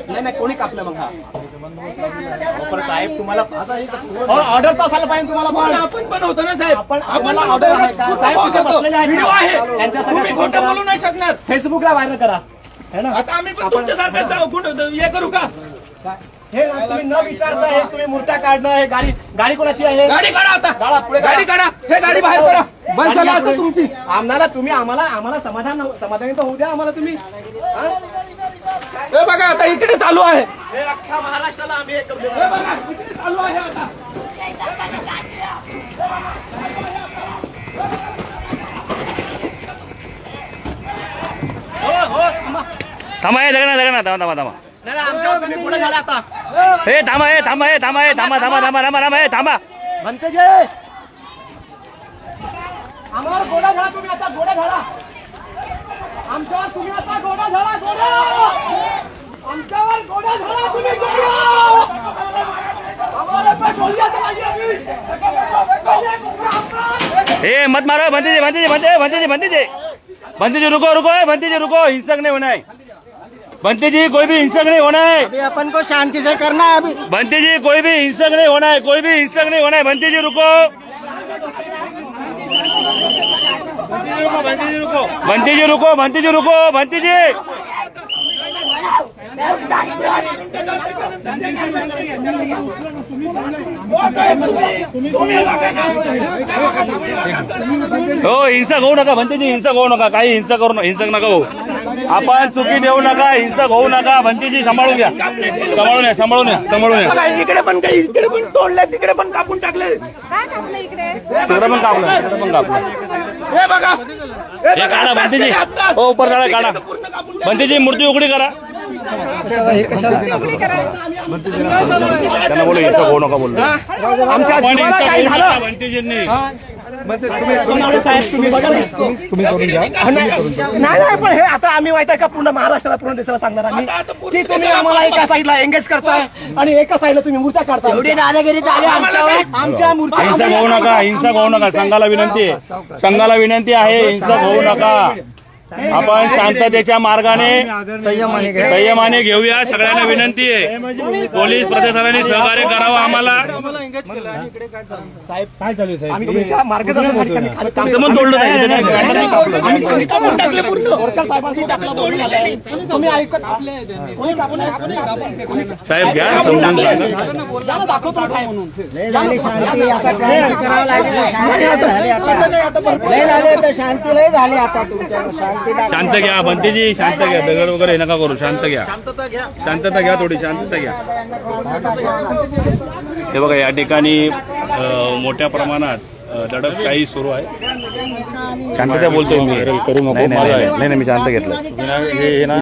नाही नाही कोणी कापलं मग हा साहेब तुम्हाला ऑर्डर तर असायला पाहिजे तुम्हाला पण आपण बनवतो ना साहेब. आपण आम्हाला ऑर्डर आहे का साहेब तिथे बसलेले आहेत त्यांच्या सगळ्या खोटं बोलू नाही शकणार. फेसबुकला व्हायरल करा है ना. आता आम्ही पण तुमच्यासारखं हे करू का? हे तुम्ही न विचारता हे तुम्ही मूर्त्या काढणं हे गाडी कोणाची आहे. गाडी काढा आता. गाडा पुढे गाडी काढा. हे गाडी बाहेर करा. बंद झाला आता तुमची. आम्हाला तुम्ही आम्हाला समाधानी तर होऊ द्या आम्हाला तुम्ही. हे बघा आता इकडे चालू आहे. हे अख्ख्या महाराष्ट्राला आम्ही हे करू. हे बघा इकडे चालू आहे आता. थांबा हे जगना थांबा नाही आमच्यावर तुम्ही पुढे झाला आता. हे थांबा थांबा म्हणते जे आम्हाला गोडा झाला तुम्ही आता गोडा झाला आमच्यावर तुम्ही आता गोडा झाला आमच्यावर गोडा झाला तुम्ही आम्हाला पण बोलण्याचं नाही आम्ही. हे मत मारो भंती जी रुको हिंसक नहीं होना है. बंटी जी कोई भी हिंसक नहीं होना है. अभी अपन को शांति से करना है. अभी बंटी जी कोई भी हिंसक नहीं होना है. बंटी जी रुको. बंटी जी हो हिंसक होऊ नका. बंटीजी हिंसक होऊ नका. काही हिंसक नका होऊ. आपण चुकी देऊ नका. हिंसक होऊ नका. बंटीजी सांभाळून घ्या. इकडे पण तोडले तिकडे पण कापून टाकले. तिकडे पण कापलं. हे बघा हे काढा बंटीजी. हो ऊपर काढा. बंटीजी मूर्ती उघडी करा. त्यांना बोलू हिंसक होऊ नका बोललो. आमच्या जीवाला काही झालं बंटीजींनी साहेब तुम्ही बघा तुम्ही करून घ्या. नाही पण हे आता आम्ही माहित आहे का पूर्ण महाराष्ट्राला पूर्ण देशाला सांगणार आम्ही की तुम्ही आम्हाला एका साईडला एंगेज करताय आणि एका साईडला तुम्ही मूर्त्या काढताय. आमच्या मूर्त्या हिंसक होऊ नका. संघाला विनंती आहे हिंसक होऊ नका. आपण शांततेच्या मार्गाने संयमाने घेऊया. सगळ्यांना विनंती आहे. पोलीस प्रशासनाने सहकार्य करावं आम्हाला. साहेब काय झालं साहेब आम्ही तुमच्या मार्गदर्शनाखाली पण तोडलं आम्ही कापून टाकले पूर्ण. वरकर साहेबांनी टाकलं बोलून झालं. तुम्ही ऐकत कोणी कापून साहेब घ्या समजून सांगा. दाखवतो ना साहेब म्हणून शांती आता काय करावं लागेल. शांती लय झाली आता तुमच्या. शांत घ्या बंटीजी. शांत घ्या. दगड वगैरे नका करू. शांत घ्या. शांतता घ्या. थोडी शांतता घ्या. हे बघा या ठिकाणी मोठ्या प्रमाणात दडपशाही सुरू आहे. शांतता बोलतोय मी. करू नको. नाही मी शांत घेतलं.